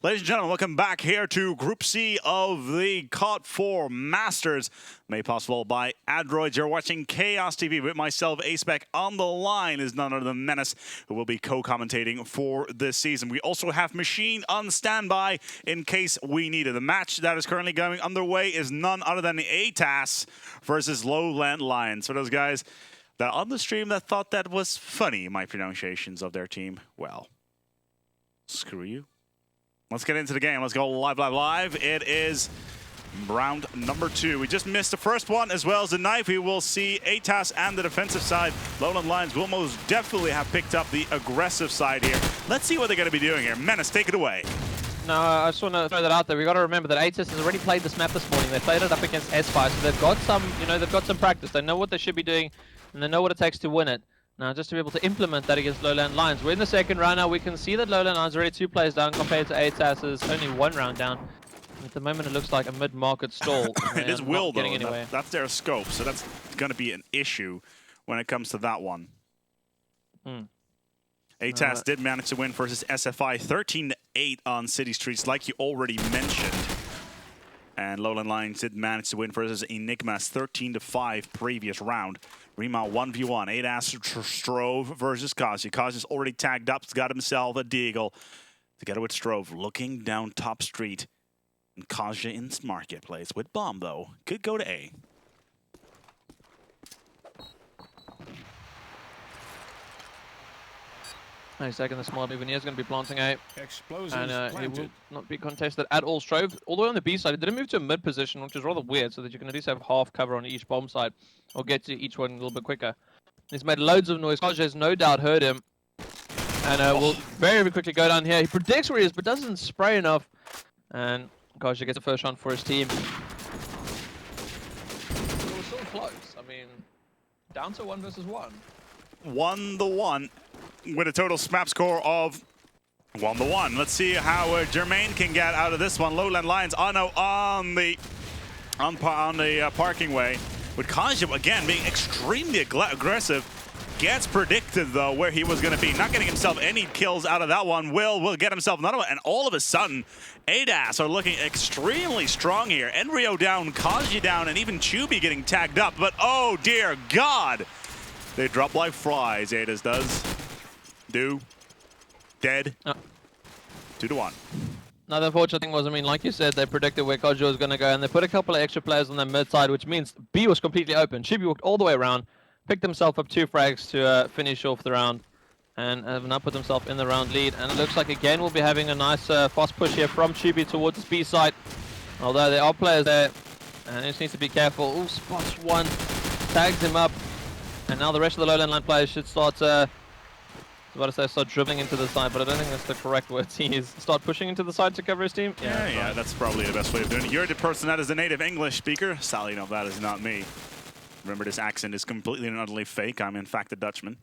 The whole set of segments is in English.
Ladies and gentlemen, welcome back here to Group C of the COD4 Masters, made possible by Adroits. You're watching Chaos TV with myself, Aspec. On the line is none other than Menace, who will be co-commentating for this season. We also have Machine on standby in case we need it. The match that is currently going underway is none other than the AETAS versus Lowland Lions. For those guys that on the stream that thought that was funny, my pronunciations of their team, well, screw you. Let's get into the game. Let's go live. It is round number 2. We just missed the first one as well as the knife. We will see AETAS and the defensive side. Lowland Lions will most definitely have picked up the aggressive side here. Let's see what they're going to be doing here. Menace, take it away. No, I just want to throw that out there. We got to remember that AETAS has already played this map this morning. They played it up against S5, so they've got some, they've got some practice. They know what they should be doing, and they know what it takes to win it. Now, just to be able to implement that against Lowland Lions. We're in the second round now. We can see that Lowland Lions are already 2 players down compared to AETAS' only 1 round down. At the moment, it looks like a mid-market stall. It is Will, though. That's their scope, so that's going to be an issue when it comes to that one. AETAS did manage to win versus SFI 13-8 on City Streets, like you already mentioned. And Lowland Lions did manage to win versus Enigmas 13-5 previous round. Rema 1v1. AETAS Strove versus Kazi. Kazi's already tagged up. He's got himself a deagle. Together with Strove, looking down top street. And Kazi in marketplace with bomb, though. Could go to A. He's taking the smart move, and he's going to be planting A. Explosives and he planted. will not be contested at all. Strove, although on the B side, he didn't move to a mid position, which is rather weird, so that you can at least have half cover on each bomb side, or get to each one a little bit quicker. He's made loads of noise. Kaji has no doubt heard him, and will very, very quickly go down here. He predicts where he is, but doesn't spray enough, and Kaji gets the first round for his team. It was still close. I mean, down to 1 versus 1. 1-1. With a total SMAP score of 1-1. Let's see how Jermaine can get out of this one. Lowland Lions on the parking way. With Kaji again being extremely aggressive. Gets predicted though where he was going to be. Not getting himself any kills out of that one. Will get himself another one. And all of a sudden, AETAS are looking extremely strong here. Enrio down, Kaji down, and even Chubby getting tagged up. But oh dear God. They drop like flies, AETAS does. Dead. 2-1. Now, the unfortunate thing was, like you said, they predicted where Kaji was going to go, and they put a couple of extra players on their mid side, which means B was completely open. Chibi walked all the way around, picked himself up 2 frags to finish off the round, and have now put himself in the round lead. And it looks like, again, we'll be having a nice fast push here from Chibi towards the B side. Although there are players there, and he just needs to be careful. Oh, spots 1, tags him up, and now the rest of the Lowland Line players should start start dribbling into the side, but I don't think that's the correct word to use. Start pushing into the side to cover his team? Yeah, that's probably the best way of doing it. You're the person that is a native English speaker. Sally, no, that is not me. Remember, this accent is completely and utterly fake. I'm, in fact, a Dutchman.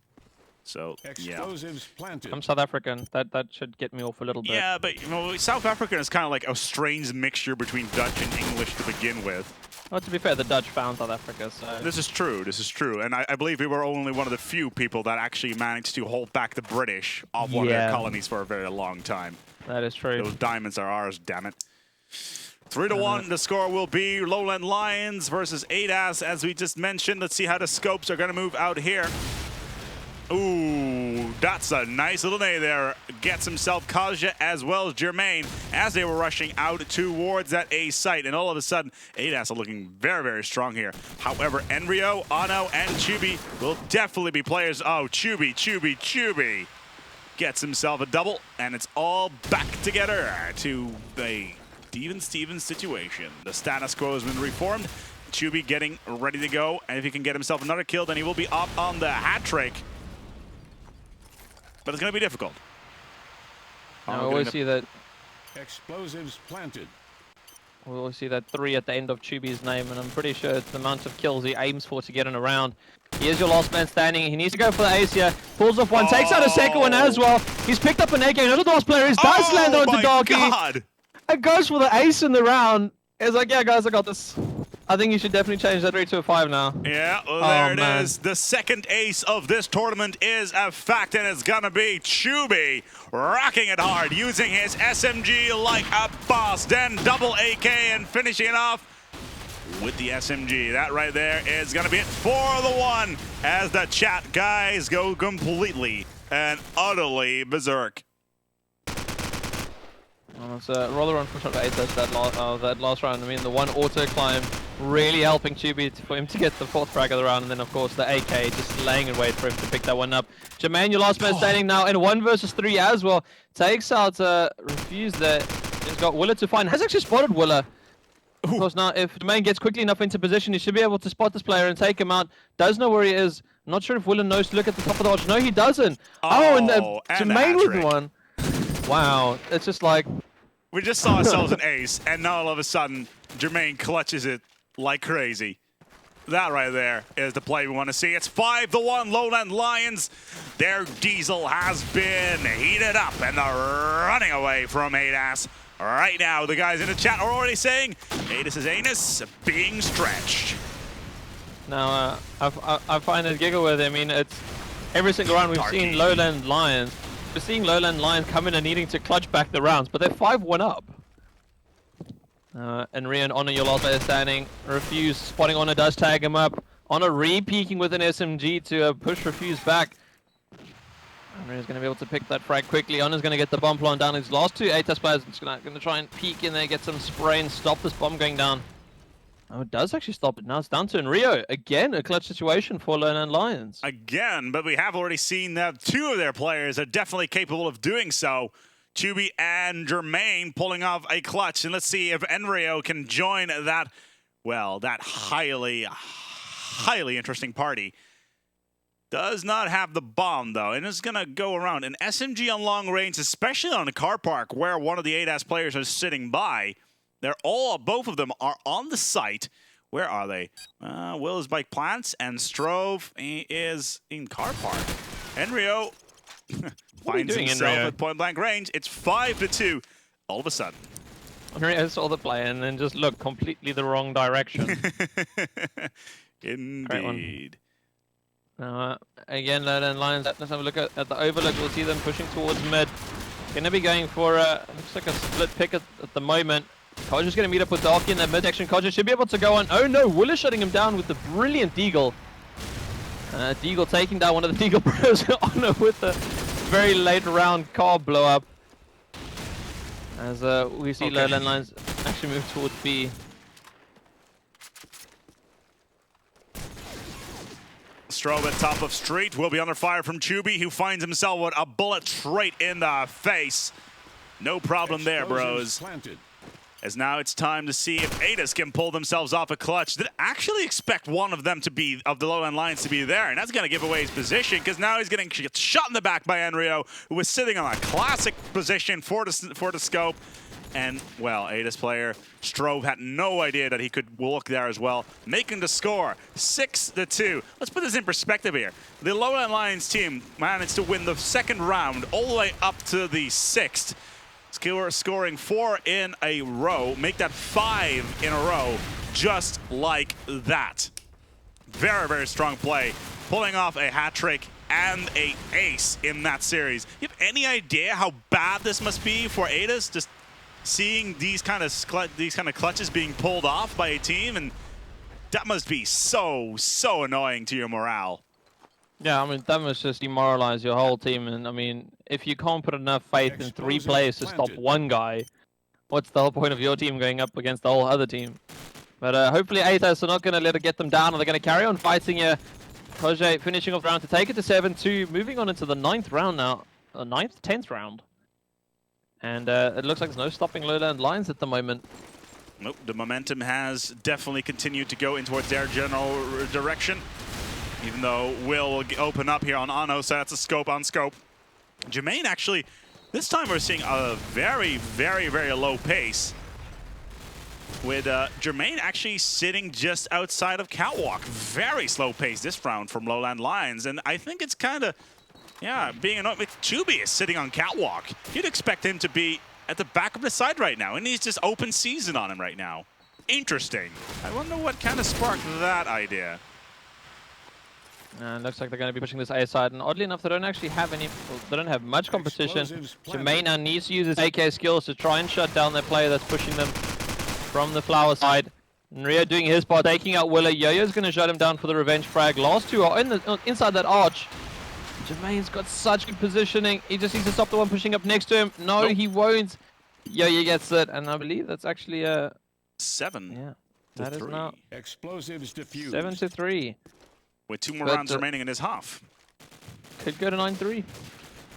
So, Explosives planted. I'm South African. That should get me off a little bit. Yeah, but South African is kind of like a strange mixture between Dutch and English to begin with. Well, to be fair, the Dutch found South Africa, so... This is true. And I believe we were only one of the few people that actually managed to hold back the British off one of their colonies for a very long time. That is true. Those diamonds are ours, damn it. 3-1, the score will be Lowland Lions versus AETAS, as we just mentioned. Let's see how the scopes are going to move out here. Ooh, that's a nice little nade there. Gets himself Kaja as well as Jermaine as they were rushing out towards that A site. And all of a sudden, AETAS are looking very, very strong here. However, Enrio, Ano, and Chubby will definitely be players. Oh, Chubby gets himself a double. And it's all back together to a Steven situation. The status quo has been reformed. Chubby getting ready to go. And if he can get himself another kill, then he will be up on the hat trick. But it's going to be difficult. I always see that. Explosives planted. We always see that 3 at the end of Chubby's name, and I'm pretty sure it's the amount of kills he aims for to get in a round. Here's your last man standing. He needs to go for the ace here. Pulls off one, takes out a second one as well. He's picked up an AK. Another last player is does land onto Darky. God. And goes for the ace in the round. It's like, yeah, guys, I got this. I think you should definitely change that rate to a 5 now. Yeah, well, Oh, there it man. is. The second ace of this tournament is a fact, and it's gonna be Chubi rocking it hard, using his SMG like a boss, then double AK and finishing it off with the SMG. That right there is gonna be it for the one, as the chat guys go completely and utterly berserk. Well, it's a rather unfortunate AETAS that last round. I mean, the one auto climb really helping Chubi for him to get the 4th frag of the round, and then of course the AK just laying in wait for him to pick that one up. Jermaine, your last man standing now in 1 versus 3 as well. Takes out Refuse there. He's got Willa to find. Has actually spotted Willa. Of course, now if Jermaine gets quickly enough into position, he should be able to spot this player and take him out. Does know where he is. Not sure if Willa knows to look at the top of the arch. No, he doesn't. And Jermaine with one. Wow, it's just like... We just saw ourselves an ace, and now all of a sudden, Jermaine clutches it like crazy. That right there is the play we want to see. It's 5-1 Lowland Lions. Their diesel has been heated up, and they're running away from AETAS. Right now, the guys in the chat are already saying, AETAS' anus being stretched. Now, I find it giggle with. I mean, it's every single round we've seen Lowland Lions. We're seeing Lowland Lions come in and needing to clutch back the rounds, but they're 5-1 up. And Rio and Honor, your last player standing. Refuse, spotting Honor, does tag him up. Honor re-peeking with an SMG to push Refuse back. And Rio's going to be able to pick that frag quickly. Honor's going to get the bomb plant down. His last 2 AETAS players going to try and peek in there, get some spray and stop this bomb going down. Oh, it does actually stop it. Now it's down to Rio. Again, a clutch situation for Lowland Lions. Again, but we have already seen that 2 of their players are definitely capable of doing so. Chubi and Jermaine pulling off a clutch. And let's see if Enrio can join that, well, that highly interesting party. Does not have the bomb, though, and is going to go around. An SMG on long range, especially on a car park where one of the AETAS players is sitting by. Both of them are on the site. Where are they? Will is bike plants, and Strove is in car park. Enrio finds himself at point-blank range. It's 5-2 all of a sudden. Enrio saw the play and then just looked completely the wrong direction. Indeed. Now, again, Lowland Lions, let's have a look at the overlook. We'll see them pushing towards mid. Going to be going for, looks like a split pick at the moment. Kodja's going to meet up with Darky in that mid section. Kodja should be able to go on. Oh no, Will is shutting him down with the brilliant Deagle. Deagle taking down one of the Deagle bros. Honor with the very late round car blow up. As we see Lowland Lions actually move towards B. Strobe at top of street will be under fire from Chubi, who finds himself with a bullet straight in the face. No problem there, bros. Planted. As now it's time to see if AETAS can pull themselves off a clutch. Did actually expect one of them to be, of the Lowland Lions to be there, and that's going to give away his position, because now he's getting shot in the back by Enrio, who was sitting on a classic position for the scope. And, well, AETAS player Strove had no idea that he could look there as well, making the score 6-2. Let's put this in perspective here. The Lowland Lions team managed to win the 2nd round all the way up to the 6th. Scoring 4 in a row, make that 5 in a row, just like that. Very, very strong play, pulling off a hat trick and a ace in that series. You have any idea how bad this must be for AETAS? Just seeing these kind of clutches being pulled off by a team, and that must be so annoying to your morale. Yeah, I mean, that must just demoralize your whole team. And I mean, if you can't put enough faith in 3 players to stop one guy, what's the whole point of your team going up against the whole other team? But hopefully AETAS are not going to let it get them down, and they're going to carry on fighting here. Kodja finishing off the round to take it to 7-2, moving on into the 9th round now. 9th, 10th round. And it looks like there's no stopping Lowland Lions at the moment. Nope, the momentum has definitely continued to go in towards their general direction. Even though Will open up here on Ano, so that's a scope on scope. Jermaine actually, this time we're seeing a very low pace. With Jermaine actually sitting just outside of Catwalk. Very slow pace this round from Lowland Lions. And I think it's kind of, yeah, being annoyed with Chubi is sitting on Catwalk. You'd expect him to be at the back of the side right now. And he's just open season on him right now. Interesting. I wonder what kind of sparked that idea. And looks like they're going to be pushing this A side, and oddly enough, they don't actually have any. Well, they don't have much competition. Explosives planted. Jermaine now needs to use his AK skills to try and shut down their player that's pushing them from the flower side. And Rio doing his part, taking out Willa. Yo-Yo's going to shut him down for the revenge frag. Last two are in the, inside that arch. Jermaine's got such good positioning. He just needs to stop the one pushing up next to him. No, Nope. he won't. Yo-Yo gets it, and I believe that's actually a 7 yeah. to That is 3. now Explosives defused. 7-3. With 2 more But, rounds remaining in his half. Could go to 9-3.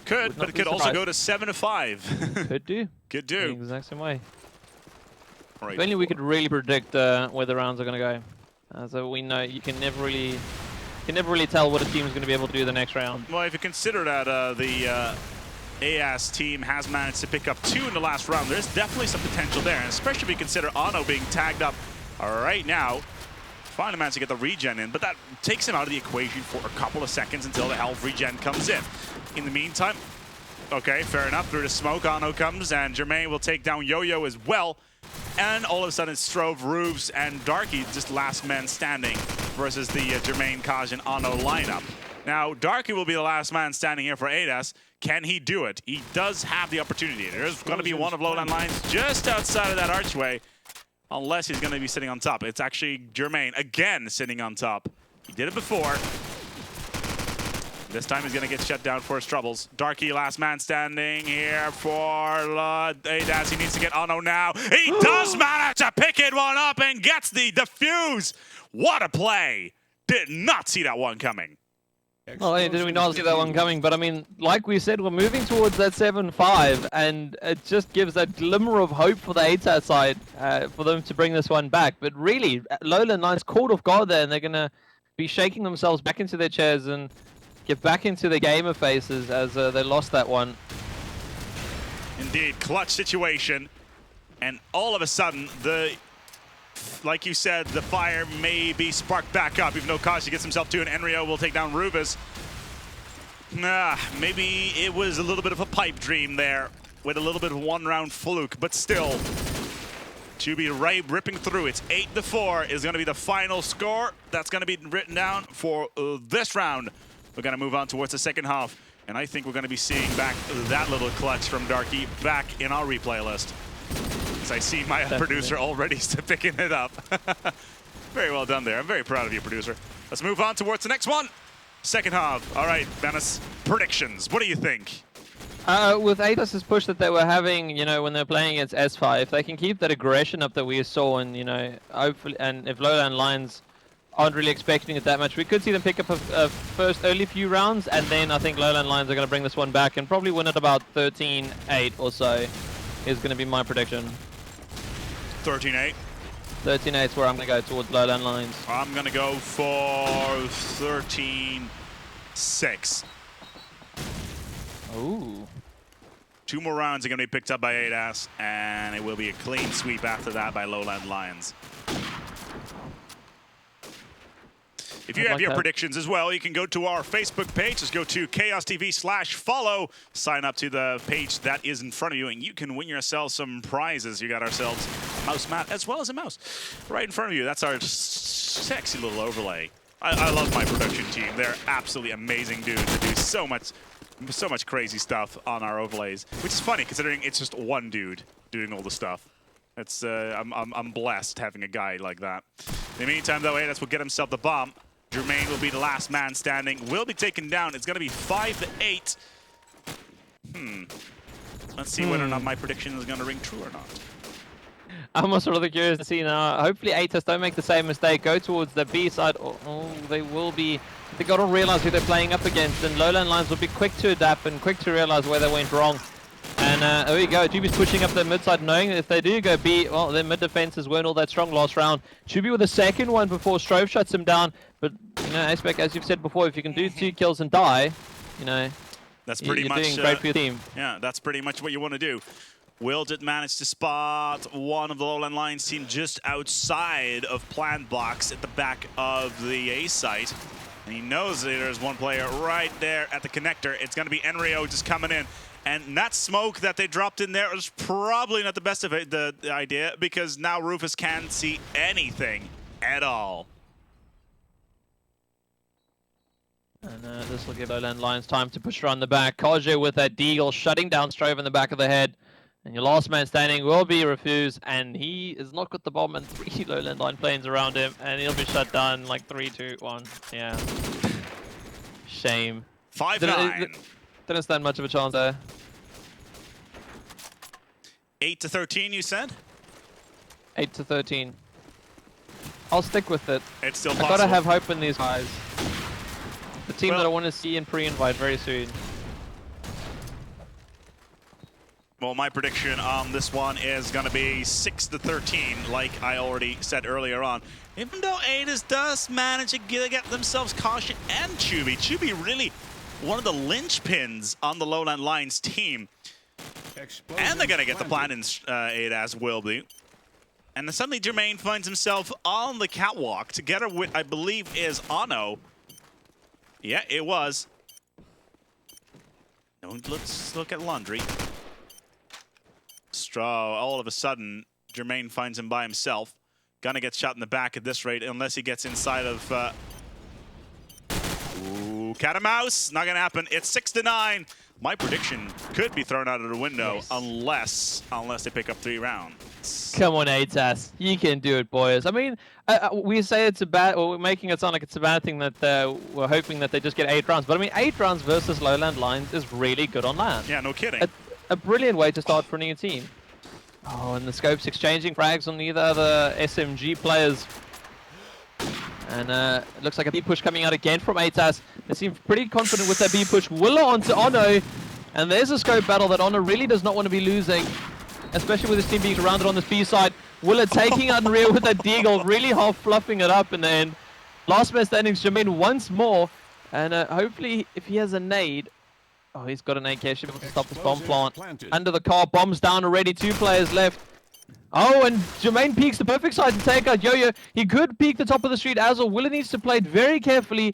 Could, Would but not it be could also surprised. go to 7-5. Could do. Could The do. exact same way. Right. If only we could really predict where the rounds are going to go. So we know you can never really tell what a team is going to be able to do the next round. Well, if you consider that the AETAS team has managed to pick up 2 in the last round, there's definitely some potential there, and especially if you consider Ano being tagged up right now. Finally managed to get the regen in, but that takes him out of the equation for a couple of seconds until the health regen comes in. In the meantime, okay, fair enough. Through the smoke, Ano comes, and Jermaine will take down Yo-Yo as well. And all of a sudden, Strove, Roofs, and Darky just last man standing versus the Jermaine, Kaj, and Ano lineup. Now, Darky will be the last man standing here for AETAS. Can he do it? He does have the opportunity. There's going to be one of Lowland lines just outside of that archway, unless he's going to be sitting on top. It's actually Jermaine again sitting on top. He did it before. This time he's going to get shut down for his troubles. Darky, last man standing here for AETAS. He needs to get Ano now. He does manage to pick it one up and gets the defuse. What a play. Did not see that one coming. Not only did we not see that one coming, but I mean, like we said, we're moving towards that 7-5, and it just gives a glimmer of hope for the AETAS side for them to bring this one back. But really, Lowland Knights caught off guard there, and they're going to be shaking themselves back into their chairs and get back into the gamer faces as they lost that one. Indeed, clutch situation. And all of a sudden, like you said, the fire may be sparked back up, even though Kashi gets himself to, and Enrio will take down Rubus. Maybe it was a little bit of a pipe dream there, with a little bit of one-round fluke, but still, to be ripping through. It's 8-4 is going to be the final score. That's going to be written down for this round. We're going to move on towards the second half, and I think we're going to be seeing back that little clutch from Darky back in our replay list. As I see my producer already picking it up. Very well done there. I'm very proud of you, producer. Let's move on towards the next one. Second half. All right, Menace, predictions. What do you think? With AETAS' push that they were having, you know, when they're playing against S5, if they can keep that aggression up that we saw, and, you know, hopefully, and if Lowland Lions aren't really expecting it that much, we could see them pick up a first early few rounds, and then I think Lowland Lions are going to bring this one back and probably win it about 13-8 or so is going to be my prediction. 13-8. 13-8 is where I'm going to go towards Lowland Lions. I'm going to go for 13-6. Ooh. 2 more rounds are going to be picked up by AETAS, and it will be a clean sweep after that by Lowland Lions. If you have your predictions as well, you can go to our Facebook page. Just go to Chaos TV/follow. Sign up to the page that is in front of you, and you can win yourself some prizes. You got ourselves a mouse mat as well as a mouse right in front of you. That's our sexy little overlay. I love my production team. They're absolutely amazing dudes. They do so much crazy stuff on our overlays, which is funny considering it's just one dude doing all the stuff. It's I'm blessed having a guy like that. In the meantime, though, AETAS will get himself the bomb. Jermaine will be the last man standing. Will be taken down. It's going to be 5-8. Let's see whether or not my prediction is going to ring true or not. I'm also really curious to see now. Hopefully AETAS don't make the same mistake. Go towards the B side. Oh, they will be. They got to realize who they're playing up against. And Lowland Lions will be quick to adapt and quick to realize where they went wrong. And there we go. Juby's pushing up their mid side, knowing that if they do go B, well, their mid defenses weren't all that strong last round. Juby with the second one before Strove shuts him down. But, you know, Aspec, as you've said before, if you can do 2 kills and die, you know, that's pretty you're much doing great for your team. Yeah, that's pretty much what you want to do. Will did manage to spot one of the Lowland Lions team just outside of plant box at the back of the A site. And he knows that there's one player right there at the connector. It's going to be Enrio just coming in. And that smoke that they dropped in there was probably not the best of it, the idea, because now Rufus can't see anything at all. And this will give Lowland Lions time to push around the back. Kojo with that deagle shutting down Strove in the back of the head. And your last man standing will be Refuse, and he has not got the bomb and 3 Lowland Line planes around him, and he'll be shut down like 3, 2, 1. Yeah. Shame. 5-9. Didn't stand much of a chance there. 8-13, you said? 8-13. I'll stick with it. It's still I possible. gotta have hope in these guys. The team Well, that I want to see in pre-invite very soon. Well, my prediction on this one is going to be 6-13, like I already said earlier on. Even though AETAS does manage to get themselves Caution and Chubby. Chubby really one of the linchpins on the Lowland Lions team. And they're going to get the Platinum AETAS will be. And then suddenly Jermaine finds himself on the catwalk together with, I believe, is Ano. Yeah, it was. Let's look at Laundry. Straw, all of a sudden, Jermaine finds him by himself. Gonna get shot in the back at this rate unless he gets inside of... Ooh, cat and mouse. Not gonna happen. It's 6-9. My prediction could be thrown out of the window unless they pick up 3 rounds. Come on, AETAS. You can do it, boys. I mean, we say it's a bad... Well, we're making it sound like it's a bad thing that we're hoping that they just get 8 rounds. But I mean, 8 rounds versus Lowland Lions is really good on land. Yeah, no kidding. A brilliant way to start for a new team. Oh, and the Scopes exchanging frags on either of the SMG players. And it looks like a B push coming out again from AETAS. They seem pretty confident with their B push. Willow onto Ono. And there's a Scope battle that Ono really does not want to be losing. Especially with his team being surrounded on this B side. Willow taking out in rear with that deagle, really half fluffing it up. And then last man standing is Jermaine once more. And hopefully if he has a nade... Oh, he's got an AK, should be able to stop this bomb plant. Under the car, bombs down already, 2 players left. Oh, and Jermaine peeks the perfect side to take out Yo-Yo. He could peek the top of the street as well. Willow needs to play it very carefully.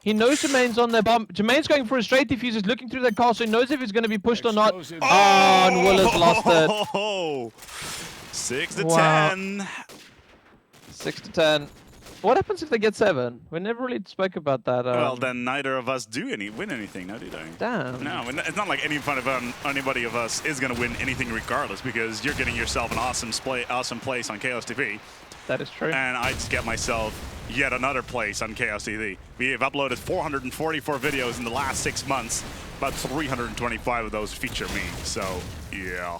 He knows Jermaine's on their bomb. Jermaine's going for a straight defuse. He's looking through that car, so he knows if he's going to be pushed or not. Oh, and Willow's lost it. 6-10. 6-10. What happens if they get 7? We never really spoke about that. Well, then neither of us win anything, no, do they? Damn. No, it's not like anybody of us is going to win anything regardless, because you're getting yourself an awesome place on Chaos TV. That is true. And I just get myself yet another place on Chaos TV. We have uploaded 444 videos in the last 6 months. About 325 of those feature me, so yeah.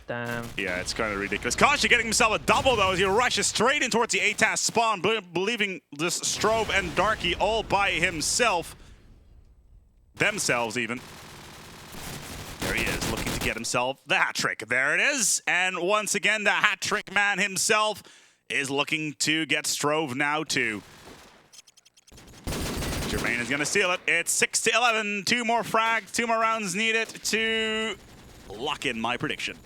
Damn. Yeah, it's kind of ridiculous. Kashi getting himself a double, though, as he rushes straight in towards the AETAS spawn, believing this Strobe and Darky all by himself. Themselves, even. There he is, looking to get himself the hat-trick. There it is. And once again, the hat-trick man himself is looking to get Strove now, too. Jermaine is going to steal it. It's 6-11. 2 more frags, 2 more rounds needed to lock in my prediction.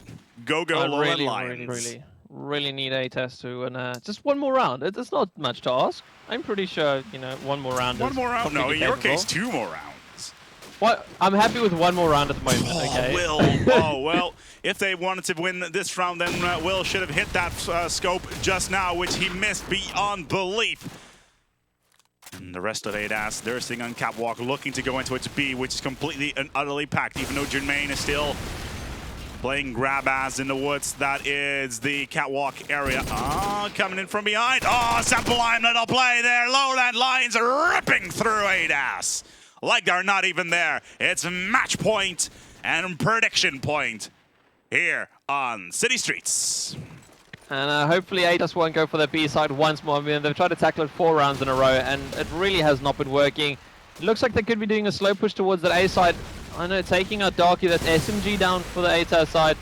Go, Lowland Lions. Really need AETAS to win just 1 more round. It's not much to ask. I'm pretty sure, you know, 1 more round. 1 more round? No, in your case, 2 more rounds. What? I'm happy with 1 more round at the moment. Okay. Will. Oh, well, if they wanted to win this round, then Will should have hit that scope just now, which he missed beyond belief. And the rest of AETAS, they're sitting on catwalk, looking to go into its B, which is completely and utterly packed, even though Jermaine is still playing grab-ass in the woods. That is the catwalk area. Ah, coming in from behind. Oh, sublime little play there. Lowland Lions ripping through AETAS. Like they're not even there. It's match point and prediction point here on City Streets. And hopefully AETAS won't go for the B side once more. I mean, they've tried to tackle it 4 rounds in a row, and it really has not been working. It looks like they could be doing a slow push towards that A side. I know, taking out Darky, that's SMG down for the AETAS side.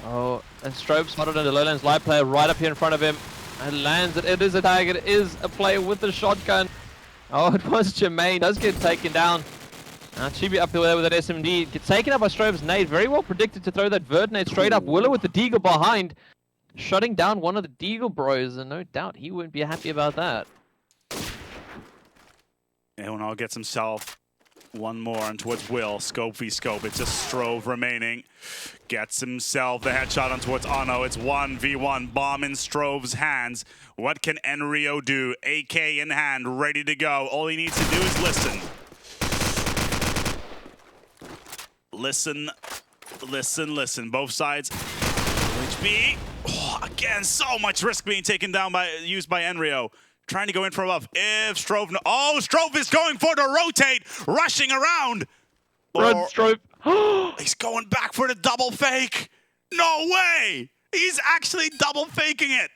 Oh, and Strobe spotted on the Lowlands live player right up here in front of him. And lands it. It is a tag. It is a player with the shotgun. Oh, it was Jermaine. Does get taken down. Chibi up there with that SMG. Gets taken up by Strobe's nade. Very well predicted to throw that Vert nade straight up. Willow with the Deagle behind. Shutting down one of the Deagle bros. And no doubt he wouldn't be happy about that. Eonal gets himself One more on towards Will. Scope v Scope. It's just Strove remaining. Gets himself the headshot on towards Ano. It's 1v1. Bomb in Strove's hands. What can Enrio do? AK in hand, ready to go. All he needs to do is listen. Listen. Listen, listen. Both sides. HB. Oh, again, so much risk being taken down used by Enrio. Trying to go in from above. If Strove... Oh, Strove is going for the rotate. Rushing around. Run, Strove. He's going back for the double fake. No way. He's actually double faking it.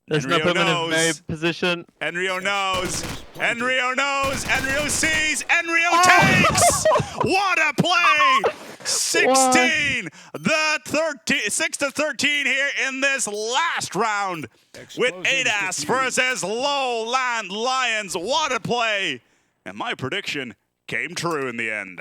There's no permanent very position. Enrio knows. Enrio knows. Enrio sees. Enrio takes. What a play. 16. The 6-13 here in this last round with AETAS versus Lowland Lions. What a play. And my prediction came true in the end.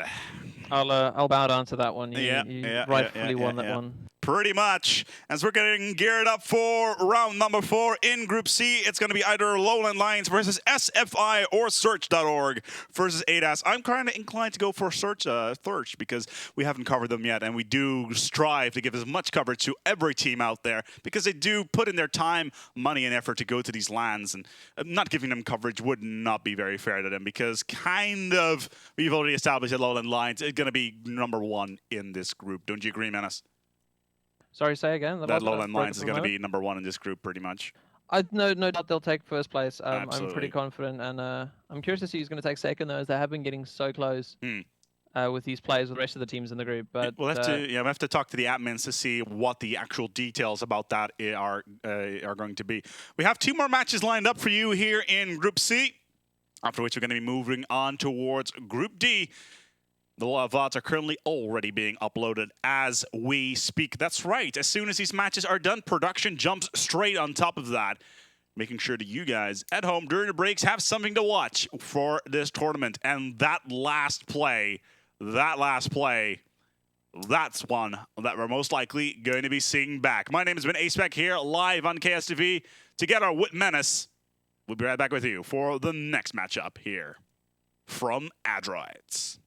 I'll bow down to that one. You rightfully won that one. Pretty much. As we're getting geared up for round number 4 in Group C, it's going to be either Lowland Lions versus SFI or Search.org versus AETAS. I'm kind of inclined to go for Search because we haven't covered them yet, and we do strive to give as much coverage to every team out there because they do put in their time, money, and effort to go to these lands, and not giving them coverage would not be very fair to them because we've already established that Lowland Lions is going to be number 1 in this group. Don't you agree, Menace? Sorry, say again. That Lowland Lions is going to be number 1 in this group, pretty much. No doubt they'll take first place. I'm Absolutely. pretty confident, and I'm curious to see who's going to take second, though, as they have been getting so close with these players with the rest of the teams in the group. But we'll have to talk to the admins to see what the actual details about that are going to be. We have 2 more matches lined up for you here in Group C, after which we're going to be moving on towards Group D. The VODs are currently already being uploaded as we speak. That's right. As soon as these matches are done, production jumps straight on top of that, making sure that you guys at home during the breaks have something to watch for this tournament. And that last play, that's one that we're most likely going to be seeing back. My name has been AceBack here, live on KSTV, together with Menace. We'll be right back with you for the next matchup here from Adroits.